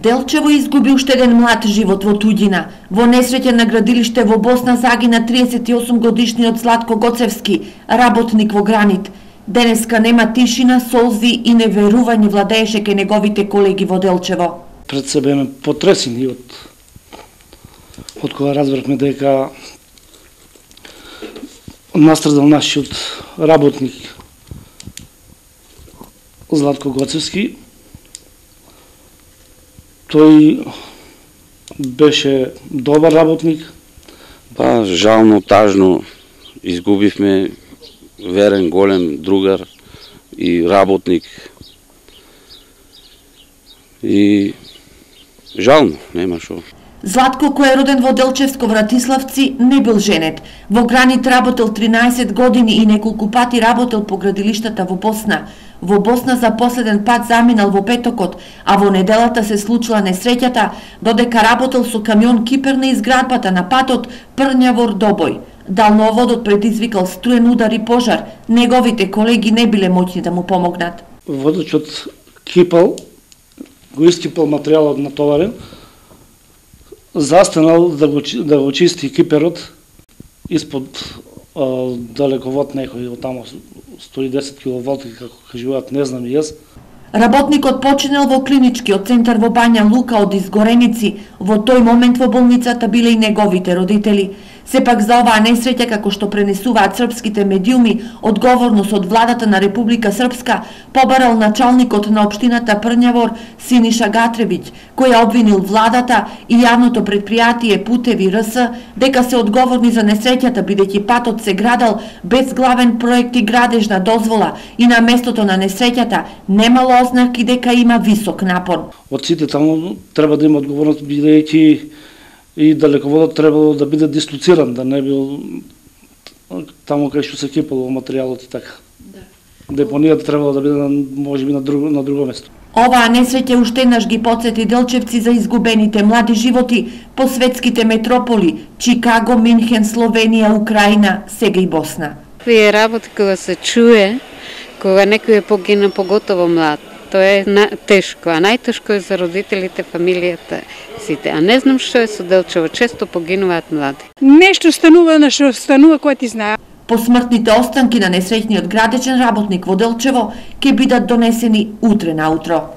Делчево изгуби уште еден млад живот во туѓина. Во несреќа на градилиште во Босна загина 38 годишниот Златко Гоцевски, работник во Гранит. Денеска нема тишина, солзи и неверување владееше кај неговите колеги во Делчево. Пред себе ме потресени од кога разбрахме дека настрадал нашиот работник Златко Гоцевски. Тој беше добар работник. Жално, тажно изгубивме верен, голем другар и работник. И жално, нема шо. Златко, кој е роден во Делчевско Вратиславци, не бил женет. Во Гранит работел 13 години и неколку пати работел по градилиштата во Босна. Во Босна за последен пат заминал во петокот, а во неделата се случила несреќата додека работел со камион кипер на изградбата на патот Прњавор-Добој. Далноводот предизвикал струен удар и пожар. Неговите колеги не биле моќни да му помогнат. Водачот кипал, го искипал материјалот натоварен, застанал да го чисти киперот испод далековод некој од тамо 110 киловолти, како кажуваат, не знам и јас. Работникот починал во клиничкиот центар во Бања Лука од изгореници. Во тој момент во болницата биле и неговите родители. Сепак за оваа несреќа, како што пренесуваат српските медиуми, одговорност од владата на Република Српска побарал началникот на општината Прњавор Синиша Гатревиќ, кој ја обвинил владата и јавното предпријатие Путеви РС дека се одговорни за несреќата, бидејќи патот се градал без главен проект и градежна дозвола и на местото на несреќата немало ознаки дека има висок напон. Од сите таму треба да има одговорност, бидејќи и далеководот требало да биде дислоциран, да не бил таму кај што се кипало материјалот и така. Депонијата требало да биде можеби на друго место. Оваа несреќа уште еднаш ги потсети делчевци за изгубените млади животи по светските метрополи Чикаго, Минхен, Словенија, Украина, сега и Босна. Тие работи кога се чуе, кога некој е погина, поготово млад. Тоа е тешко, а најтешко е за родителите, фамилијата, сите. А не знам што е со Делчево, често погинуваат млади. Нешто станува, нешто станува кој ти знае. Посмртните останки на несреќниот градечен работник во Делчево ќе бидат донесени утре наутро.